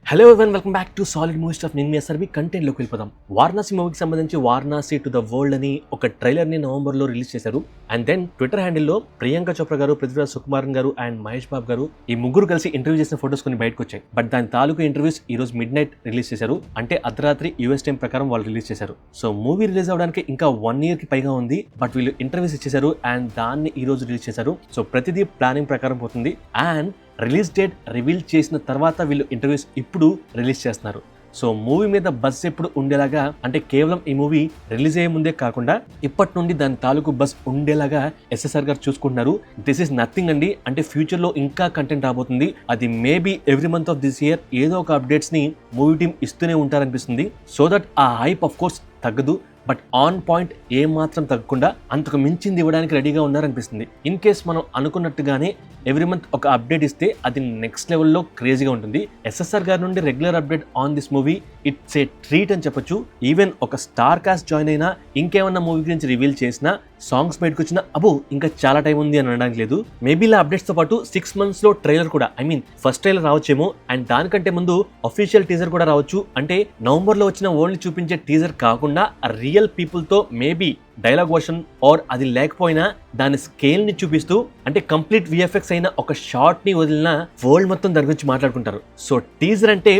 Hello everyone, welcome back to solid movie stuff. నేను మీ SRB కంటెంట్లోకి వెళ్ళిపోదాం. వారణాసి మూవీకి సంబంధించి వారణాసి టు ద వరల్డ్ అని ఒక ట్రైలర్ని నవంబర్లో రిలీజ్ చేశారు. అండ్ దెన్ ట్విట్టర్ హ్యాండిల్లో ప్రియాంక చోప్రా గారు, పృథ్వీరాజ్ సుకుమారన్ గారు అండ్ మహేష్ బాబు గారు ఈ ముగ్గురు కలిసి ఇంటర్వ్యూ చేసిన ఫొటోస్ కొన్ని బయటకు వచ్చాయి. బట్ దాని తాలూకు ఇంటర్వ్యూస్ ఈ రోజు మిడ్ నైట్ రిలీజ్ చేశారు. అంటే అర్ధరాత్రి యూఎస్ టైం ప్రకారం వాళ్ళు రిలీజ్ చేశారు. సో మూవీ రిలీజ్ అవడానికి ఇంకా 1 year కి పైగా ఉంది. బట్ వీళ్ళు ఇంటర్వ్యూస్ ఇచ్చేశారు అండ్ దాన్ని ఈ రోజు రిలీజ్ చేశారు. సో ప్రతిదీ ప్లానింగ్ ప్రకారం పోతుంది. అండ్ రిలీజ్ డేట్ రివీల్ చేసిన తర్వాత వీళ్ళు ఇంటర్వ్యూస్ ఇప్పుడు రిలీజ్ చేస్తున్నారు. సో మూవీ మీద బజ్ ఎప్పుడు ఉండేలాగా, అంటే కేవలం ఈ మూవీ రిలీజ్ అయ్యే ముందే కాకుండా ఇప్పటి నుండి దాని తాలూకు బజ్ ఉండేలాగా ఎస్ఎస్ఆర్ గారు చూసుకుంటున్నారు. దిస్ ఈస్ నథింగ్ అండి. అంటే ఫ్యూచర్ లో ఇంకా కంటెంట్ రాబోతుంది. అది maybe every month of this year ఏదో ఒక అప్డేట్స్ ని మూవీ టీం ఇస్తూనే ఉంటారనిపిస్తుంది. సో దట్ ఆ హైప్ ఆఫ్ కోర్స్ తగ్గదు, బట్ ఆన్ పాయింట్ ఏం మాత్రం తగ్గకుండా అంతకు మించింది ఇవ్వడానికి రెడీగా ఉన్నారనిపిస్తుంది. ఇన్ కేస్ మనం అనుకున్నట్టుగానే ఎవ్రీ మంత్ ఒక అప్డేట్ ఇస్తే అది నెక్స్ట్ లెవెల్లో క్రేజీగా ఉంటుంది. ఎస్ఎస్ఆర్ గారి నుండి regular update on this movie it's a treat అని చెప్పొచ్చు. ఈవెన్ ఒక స్టార్ కాస్ట్ జాయిన్ అయినా, ఇంకేమన్నా మూవీ గురించి రివీల్ చేసినా, సాంగ్స్ బయటకు వచ్చినా అబ్బో ఇంకా చాలా టైం ఉంది అని అనడానికి లేదు. మేబీ ఇలా అప్డేట్స్ తో పాటు 6 months లో ట్రైలర్ కూడా, ఫస్ట్ ట్రైలర్ రావచ్చేమో. అండ్ దానికంటే ముందు అఫీషియల్ టీజర్ కూడా రావచ్చు. అంటే నవంబర్ లో వచ్చిన ఓన్లీ చూపించే టీజర్ కాకుండా రియల్ పీపుల్ తో మేబీ డైలాగ్ వర్షన్ ఆర్ అది లేకపోయినా దాని స్కేల్ ని చూపిస్తూ, అంటే కంప్లీట్ విఎఫ్ఎక్స్ అయిన ఒక షార్ట్ ని వదిలిన వరల్డ్ మొత్తం దాని గురించి మాట్లాడుకుంటారు. సో టీజర్ అంటే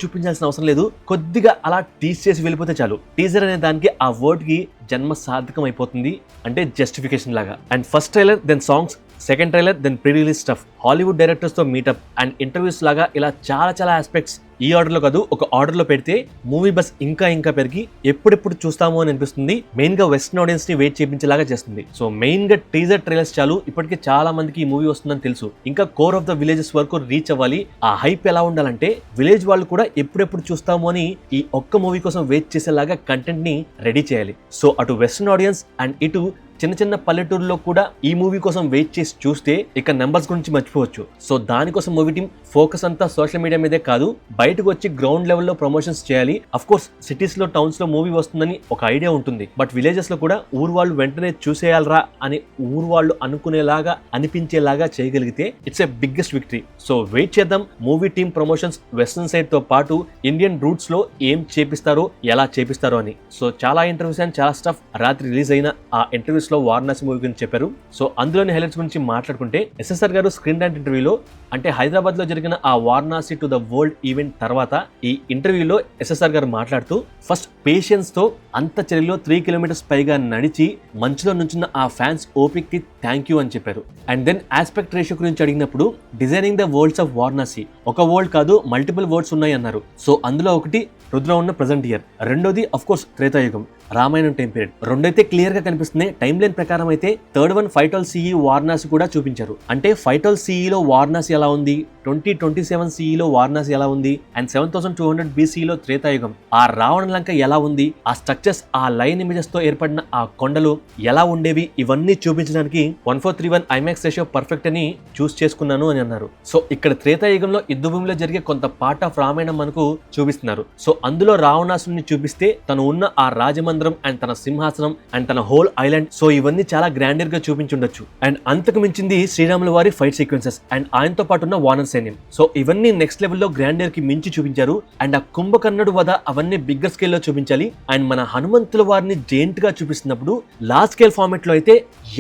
చూపించాల్సిన అవసరం లేదు, కొద్దిగా అలా టీజ్ చేసి వెళ్ళిపోతే చాలు. టీజర్ అనే దానికి ఆ వర్డ్ కి జన్మ సార్థకం అయిపోతుంది, అంటే జస్టిఫికేషన్ లాగా. And first trailer, then songs, second trailer, then pre release stuff, Hollywood directors తో మీటప్ అండ్ ఇంటర్వ్యూస్ లాగా ఇలా చాలా ఆస్పెక్ట్స్ ఈ ఆర్డర్ లో కాదు ఒక ఆర్డర్ లో పెడితే మూవీ బస్ ఇంకా పెరిగి ఎప్పుడెప్పుడు చూస్తాము అని అనిపిస్తుంది. మెయిన్ గా వెస్టర్న్ ఆడియన్స్ ని వెయిట్ చేయించేలాగా చేస్తుంది. సో మెయిన్ గా టీజర్ ట్రైలర్స్ చాలు. ఇప్పటికే చాలా మందికి ఈ మూవీ వస్తుందని తెలుసు. ఇంకా కోర్ ఆఫ్ ద విలేజెస్ వరకు రీచ్ అవ్వాలి. ఆ హైప్ ఎలా ఉండాలంటే విలేజ్ వాళ్ళు కూడా ఎప్పుడెప్పుడు చూస్తాము అని ఈ ఒక్క మూవీ కోసం వెయిట్ చేసేలాగా కంటెంట్ ని రెడీ చేయాలి. సో అటు వెస్టర్న్ ఆడియన్స్ అండ్ ఇటు చిన్న పల్లెటూరులో కూడా ఈ మూవీ కోసం వెయిట్ చేసి చూస్తే ఇక నెంబర్స్ గురించి మర్చిపోవచ్చు. సో దానికోసం మూవీ టీం ఫోకస్ అంతా సోషల్ మీడియా మీదే కాదు, బయటకు వచ్చి గ్రౌండ్ లెవెల్లో ప్రమోషన్స్ చేయాలి. అఫ్ కోర్స్ సిటీస్ లో, టౌన్స్ లో మూవీ వస్తుందని ఒక ఐడియా ఉంటుంది. బట్ విలేజెస్ లో కూడా ఊరు వాళ్ళు వెంటనే చూసేయాలరా అని ఊరు వాళ్ళు అనుకునేలాగా, అనిపించేలాగా చేయగలిగితే it's a biggest victory. So wait చేద్దాం. Movie team promotions western side తో పాటు ఇండియన్ రూట్స్ లో ఏం చేపిస్తారో, ఎలా చేపిస్తారో అని. సో చాలా ఇంటర్వ్యూస్ అండ్ చాలా స్టఫ్ రాత్రి రిలీజ్ అయిన ఆ ఇంటర్వ్యూస్ లో వారణాసి మూవీ గురించి చెప్పారు. సో అందులోని హైలైట్స్ గురించి మాట్లాడుకుంటే ఎస్ఎస్ఆర్ గారు స్క్రీన్ డాంట్ ఇంటర్వ్యూలో, అంటే హైదరాబాద్ లో జరిగిన ఆ Varanasi to the world event తర్వాత ఈ ఇంటర్వ్యూలో ఎస్ఎస్ఆర్ గారు మాట్లాడుతూ ఫస్ట్ పేషెన్స్ తో అంత చలిలో 3 kilometers పైగా నడిచి మంచులో నుంచున్న ఆ ఫ్యాన్స్ ఓపిక్ కి థ్యాంక్ యూ అని చెప్పారు. అండ్ దెన్ ఆస్పెక్ట్ రేషియో గురించి అడిగినప్పుడు designing the world's of Varanasi, ఒక వరల్డ్ కాదు మల్టిపుల్ వర్డ్స్ ఉన్నాయి అన్నారు. సో అందులో ఒకటి రుద్ర ఉన్న ప్రజెంట్ ఇయర్, రెండోది of course Tretayugam, Ramayanam time period. రెండైతే క్లియర్ గా కనిపిస్తున్నాయి. టైం లైన్ ప్రకారం అయితే థర్డ్ వన్ ఫైటల్ సిఈ వారణాసి కూడా చూపించారు. అంటే ఫైటల్ సిఈలో వారణాసి ఎలా ఉంది, 2027 సిఈలో వారణాసి ఎలా ఉంది, అండ్ 7200 BCలో త్రేతాయుగం, ఆ రావణ లంక ఎలా ఉంది, ఆ స్ట్రక్చర్స్, ఆ లైన్ ఇమేజెస్ తో ఏర్పడిన ఆ కొండలు ఎలా ఉండేవి, ఇవన్నీ చూపించడానికి 14:3:1 IMAX రేషియో పర్ఫెక్ట్ అని చూస్ చేసుకున్నాను అని అన్నారు. సో ఇక్కడ త్రేతాయుగంలో యుద్ధ భూమిలో జరిగే కొంత పార్ట్ ఆఫ్ రామాయణం మనకు చూపిస్తున్నారు. సో అందులో రావణాసుని చూపిస్తే తను ఉన్న ఆ రాజమందిరం అండ్ తన సింహాసనం అండ్ తన హోల్ ఐలాండ్, సో ఇవన్నీ చాలా గ్రాండర్ గా చూపించుండొచ్చు. అండ్ అంతకు మించింది శ్రీరాముల వారి ఫైట్ సీక్వెన్సెస్ అండ్ ఆయనతో పాటు ఉన్న వానర్ సైన్యం. సో ఇవన్నీ నెక్స్ట్ లెవెల్లో గ్రాండర్ కి మించి చూపించారు. అండ్ ఆ కుంభకర్ణుడు వద అవన్నీ బిగ్గర్ స్కేల్ లో చూపించాలి. అండ్ మన హనుమంతుల వారిని జెయింట్ గా చూపిస్తున్నప్పుడు లార్జ్ స్కేల్ ఫార్మాట్ లో అయితే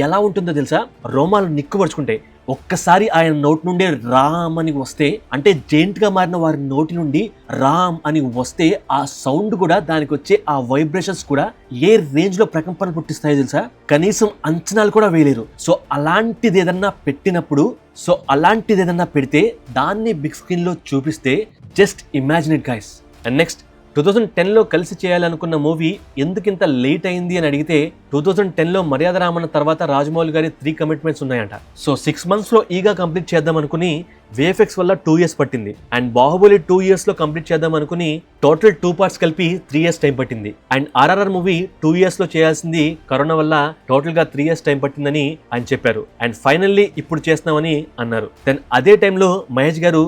ఎలా ఉంటుందో తెలుసా, రోమాలు నిక్కుపరుచుకుంటాయి. ఒక్కసారి ఆయన నోటి నుండి రామ్ అని వస్తే, అంటే జెయింట్ గా మారిన వారి నోటి నుండి రామ్ అని వస్తే ఆ సౌండ్ కూడా, దానికి వచ్చే ఆ వైబ్రేషన్స్ కూడా ఏ రేంజ్ లో ప్రకంపన పుట్టిస్తాయో తెలుసా, కనీసం అంచనాలు కూడా వేయలేరు. సో అలాంటిది ఏదన్నా పెట్టినప్పుడు, సో అలాంటిది ఏదన్నా పెడితే దాన్ని బిగ్ స్క్రీన్ లో చూపిస్తే just imagine it guys. And next 2010లో కలిసి చేయాలనుకున్న మూవీ ఎందుకింత లేట్ అయింది అని అడిగితే, 2010లో మర్యాద రామన్న తర్వాత రాజమౌళి గారి 3 commitments ఉన్నాయంట. సో 6 months లో ఈగా కంప్లీట్ చేద్దాం అనుకుని VFX వల్ల 2 years పట్టింది. అండ్ బాహుబలి 2 years లో కంప్లీట్ చేద్దాం అనుకుని టోటల్ 2 parts కలిపి 3 years టైం పట్టింది. అండ్ RRR మూవీ 2 years లో చేయాల్సింది కరోనా వల్ల టోటల్ గా 3 years టైం పట్టిందని ఆయన చెప్పారు. అండ్ ఫైనల్లీ ఇప్పుడు చేస్తున్నామని అన్నారు. దెన్ అదే టైంలో మహేష్ గారు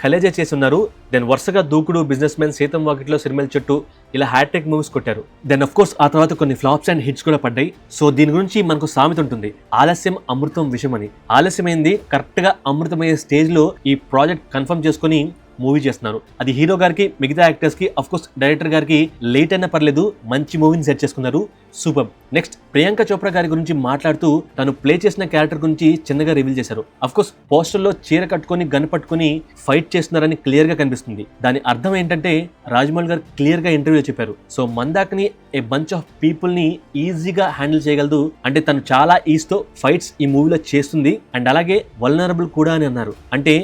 కలేజా చేసి ఉన్నారు. దెన్ వరుసగా దూకుడు, బిజినెస్ మ్యాన్, సీతం వాకిట్లో, సిరిమల్ చెట్టు ఇలా హ్యాట్రిక్ మూవీస్ కొట్టారు. దెన్ ఆఫ్ కోర్స్ ఆ తర్వాత కొన్ని ఫ్లాప్స్ అండ్ హిట్స్ కూడా పడ్డాయి. సో దీని గురించి మనకు సామెత ఉంటుంది, ఆలస్యం అమృతం విషయం అని. ఆలస్యమైంది, కరెక్ట్ గా అమృతమయ్యే స్టేజ్ లో ఈ ప్రాజెక్ట్ కన్ఫర్మ్ చేసుకుని మూవీ చేస్తున్నారు. అది హీరో గారికి, మిగతా యాక్టర్స్ కి, అఫ్ కోర్స్ డైరెక్టర్ గారికి లేట్ అయినా పర్లేదు, మంచి మూవీని సెట్ చేసుకున్నారు. సూపర్. నెక్స్ట్ ప్రియాంక చోప్రా గారి గురించి మాట్లాడుతూ తను ప్లే చేసిన క్యారెక్టర్ గురించి చిన్నగా రివీల్ చేశారు. అఫ్ కోర్స్ పోస్టర్ లో చీర కట్టుకొని గన్ పట్టుకొని ఫైట్ చేస్తున్నారని క్లియర్ గా కనిపిస్తుంది. దాని అర్థం ఏంటంటే రాజమౌళి గారు క్లియర్ గా ఇంటర్వ్యూలో చెప్పారు, so Mandakini a bunch of people ని ఈజీగా హ్యాండిల్ చేయగలదు, అంటే తను చాలా ఈజ్ తో ఫైట్స్ ఈ మూవీలో చేస్తుంది అండ్ అలాగే వల్నరబుల్ కూడా అని అన్నారు. అంటే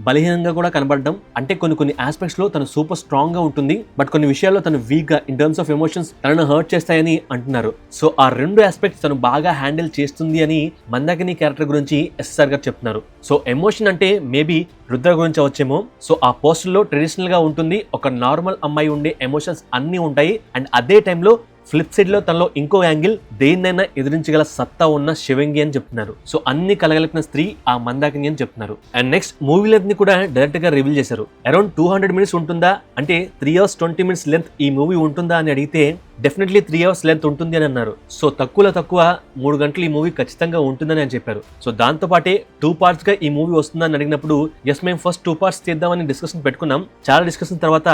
బలహీనంగా కూడా కనబడడం, అంటే కొన్ని ఆస్పెక్ట్స్ లో తను సూపర్ స్ట్రాంగ్ గా ఉంటుంది, బట్ కొన్ని విషయాల్లో తను వీక్ గా ఇన్ టర్మ్స్ ఆఫ్ ఎమోషన్స్ తనను హర్ట్ చేస్తాయని అంటున్నారు. సో ఆ రెండు ఆస్పెక్ట్స్ తను బాగా హ్యాండిల్ చేస్తుంది అని మందాకిని క్యారెక్టర్ గురించి ఎస్ఎస్ఆర్ గారు చెప్తున్నారు. సో ఎమోషన్ అంటే మేబీ రుద్ర గురించి వచ్చేమో. సో ఆ పోస్టర్ లో ట్రెడిషనల్ గా ఉంటుంది, ఒక నార్మల్ అమ్మాయి ఉండే ఎమోషన్స్ అన్ని ఉంటాయి అండ్ అదే టైంలో ఫ్లిప్ సైడ్ లో తనలో ఇంకో యాంగిల్ దేన్నైనా ఎదిరించగల సత్తా ఉన్న శివంగి అని చెప్తున్నారు. సో అన్ని కలగలిపిన స్త్రీ ఆ మందాకిని అని చెప్తున్నారు. అండ్ నెక్స్ట్ మూవీ లెంత్ ని కూడా డైరెక్ట్ గా రివీల్ చేశారు. అరౌండ్ 200 minutes ఉంటుందా అంటే 3 hours 20 minutes లెంత్ ఈ మూవీ ఉంటుందా అని అడిగితే డెఫినెట్లీ 3 hours లెంత్ ఉంటుంది అని అన్నారు. సో తక్కువ 3 గంటలు ఈ మూవీ ఖచ్చితంగా ఉంటుందని అని చెప్పారు. సో దాంతో పాటే 2 parts గా ఈ మూవీ వస్తుందని అడిగినప్పుడు ఎస్ మేము ఫస్ట్ 2 parts చేద్దామని డిస్కషన్ పెట్టుకున్నాం. చాలా డిస్కషన్ తర్వాత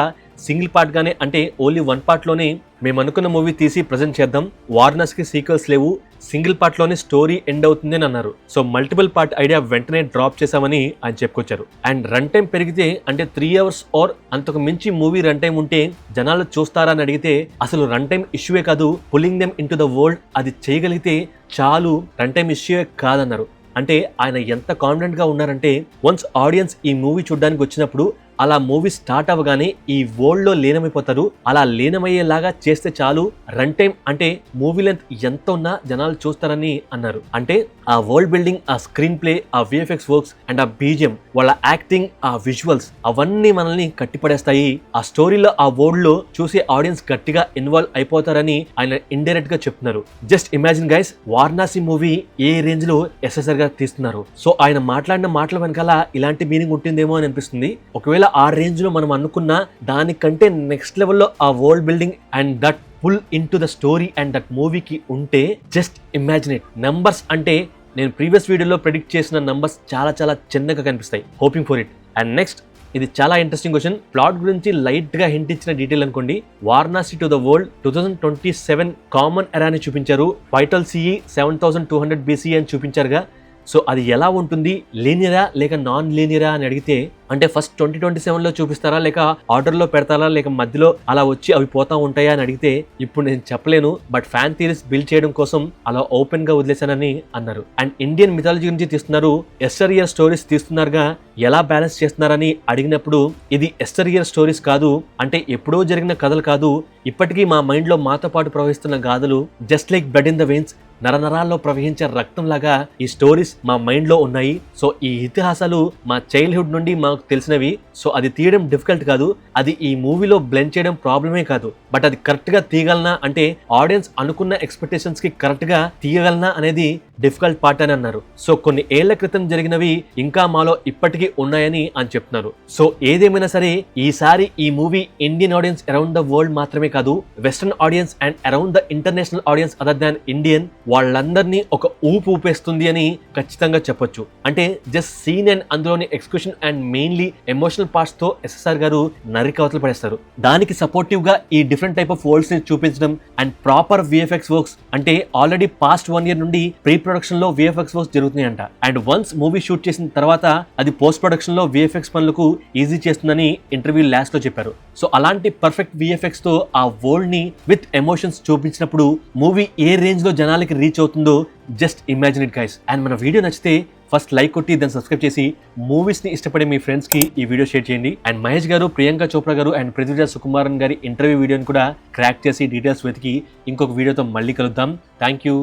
సింగిల్ పార్ట్ గానే, అంటే ఓన్లీ 1 part లోనే మేము అనుకున్న మూవీ తీసి ప్రజెంట్ చేద్దాం, వార్నర్స్ కి సీక్వెల్స్ లేవు, సింగిల్ పార్ట్ లోనే స్టోరీ ఎండ్ అవుతుంది అని అన్నారు. సో మల్టిపుల్ పార్ట్ ఐడియా వెంటనే డ్రాప్ చేశామని ఆయన చెప్పుకొచ్చారు. అండ్ రన్ టైం పెరిగితే అంటే 3 hours ఆర్ అంతకు మించి మూవీ రన్ టైం ఉంటే జనాలు చూస్తారా అని అడిగితే అసలు రన్ టైం ఇష్యూవే కాదు, pulling them in to the world అది చేయగలిగితే చాలు, రన్ టైం ఇష్యూవే కాదన్నారు. అంటే ఆయన ఎంత కాన్ఫిడెంట్ గా ఉన్నారంటే వన్స్ ఆడియన్స్ ఈ మూవీ చూడడానికి వచ్చినప్పుడు అలా మూవీ స్టార్ట్ అవ్వగానే ఈ వరల్డ్ లో లీనమైపోతారు, అలా లీనమయ్యేలాగా చేస్తే చాలు, రన్ టైం అంటే మూవీ లెంత్ ఎంత ఉన్నా జనాలు చూస్తారని అన్నారు. అంటే ఆ వరల్డ్ బిల్డింగ్, ఆ స్క్రీన్ ప్లే, ఆ విఎఫ్ఎక్స్ వర్క్స్ అండ్ ఆ బీజిఎం, వాళ్ళ యాక్టింగ్, ఆ విజువల్స్ అవన్నీ మనల్ని కట్టిపడేస్తాయి. ఆ స్టోరీలో ఆ వరల్డ్ లో చూసే ఆడియన్స్ గట్టిగా ఇన్వాల్వ్ అయిపోతారని ఆయన ఇండైరెక్ట్ గా చెప్తున్నారు. Just imagine guys, Varanasi movie ఏ రేంజ్ లో ఎస్ఎస్ఆర్ గారు తీస్తున్నారు. సో ఆయన మాట్లాడిన మాటల వెనకాల ఇలాంటి మీనింగ్ ఉంటుందేమో అని అనిపిస్తుంది. ఒకవేళ ఆ రేంజ్ లో మనం అనుకున్న దానికంటే నెక్స్ట్ లెవెల్లో ఆ world building and that pull into the story and that మూవీకి ఉంటే జస్ట్ ఇమాజిన్ ఇట్. నంబర్స్ అంటే నేను ప్రీవియస్ వీడియోలో ప్రెడిక్ట్ చేసిన నంబర్స్ చాలా చాలా చిన్నగా కనిపిస్తాయి. Hoping for it. And next ఇది చాలా ఇంట్రెస్టింగ్ క్వశ్చన్. ప్లాట్ గురించి లైట్ గా హింట్ ఇచ్చిన డీటెయిల్ అనుకోండి. Varanasi to the world 2027 common ఎరాని చూపించారు. వైటల్ సిఈ 7200 BCE అని చూపించారుగా. సో అది ఎలా ఉంటుంది, లీనియరా లేక నాన్ లీనియరా అని అడిగితే అంటే ఫస్ట్ 2027లో చూపిస్తారా లేక ఆర్డర్లో పెడతారా లేక మధ్యలో అలా వచ్చి అవి పోతా ఉంటాయా అని అడిగితే ఇప్పుడు నేను చెప్పలేను, బట్ ఫ్యాన్ థియరీస్ బిల్డ్ చేయడం కోసం అలా ఓపెన్ గా వదిలేశానని అన్నారు. అండ్ ఇండియన్ మిథాలజీ గురించి తీస్తున్నారు, ఎస్టర్ ఇయర్ స్టోరీస్ తీస్తున్నారుగా, ఎలా బ్యాలెన్స్ చేస్తున్నారని అడిగినప్పుడు ఇది ఎస్టర్ ఇయర్ స్టోరీస్ కాదు, అంటే ఎప్పుడో జరిగిన కథలు కాదు, ఇప్పటికీ మా మైండ్ లో మాతో పాటు ప్రవహిస్తున్న గాథలు, just like blood in the veins, నరనరాల్లో ప్రవహించే రక్తం లాగా ఈ స్టోరీస్ మా మైండ్ లో ఉన్నాయి. సో ఈ ఇతిహాసాలు మా చైల్డ్హుడ్ నుండి మాకు తెలిసినవి. సో అది తీయడం డిఫికల్ట్ కాదు, అది ఈ మూవీలో బ్లెండ్ చేయడం ప్రాబ్లమే కాదు, బట్ అది కరెక్ట్ గా తీయగలనా అంటే ఆడియన్స్ అనుకున్న ఎక్స్పెక్టేషన్స్ కి కరెక్ట్ గా తీయగలనా అనేది డిఫికల్ట్ పార్ట్ అని అన్నారు. సో కొన్ని ఏళ్ల క్రితం జరిగినవి ఇంకా మాలో ఇప్పటికీ ఉన్నాయని అని చెప్తున్నారు. సో ఏదేమైనా సరే ఈసారి ఈ movie Indian audience around the world మాత్రమే కాదు, western audience and around the international audience other than Indian, వాళ్ళందరినీ ఒక ఊపేస్తుంది అని ఖచ్చితంగా చెప్పొచ్చు. అంటే జస్ట్ సీన్ అండ్ అందులోని execution and mainly emotional parts తో ఎస్ఎస్ఆర్ గారు నరికవతలు పడేస్తారు. దానికి సపోర్టివ్ గా ఈ డిఫరెంట్ టైప్ ఆఫ్ వరల్డ్స్ ని చూపించడం అండ్ ప్రాపర్ విఎఫ్ఎక్స్ వర్క్స్, అంటే ఆల్రెడీ పాస్ట్ 1 year నుండి ప్రీ ప్రొడక్షన్ లో విఎఫ్ఎక్స్ వర్క్స్ జరుగుతున్నాయంట. అండ్ వన్స్ మూవీ షూట్ చేసిన తర్వాత అది పోస్ట్ ప్రొడక్షన్ లో విఎఫ్ఎక్స్ పనులకు ఈజీ చేస్తుందని ఇంటర్వ్యూ లాస్ట్ లో చెప్పారు. సో అలాంటి పర్ఫెక్ట్ విఎఫ్ఎక్స్ తో ఆ వరల్డ్ ని విత్ ఎమోషన్స్ చూపించినప్పుడు మూవీ ఏ రేంజ్ లో జనాలకి రీచ్ అవుతుందో just imagine it guys. And మన వీడియో నచ్చితే ఫస్ట్ లైక్ కొట్టి దాన్ని సబ్స్క్రైబ్ చేసి మూవీస్ ని ఇష్టపడే మీ ఫ్రెండ్స్ కి ఈ వీడియో షేర్ చేయండి. అండ్ మహేష్ గారు, ప్రియాంక చోప్రా గారు అండ్ పృథ్వీరాజ్ సుకుమారన్ గారి ఇంటర్వ్యూ వీడియోని కూడా క్రాక్ చేసి డీటెయిల్స్ వెతికి ఇంకొక వీడియోతో మళ్ళీ కలుద్దాం. Thank you,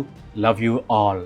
love you all.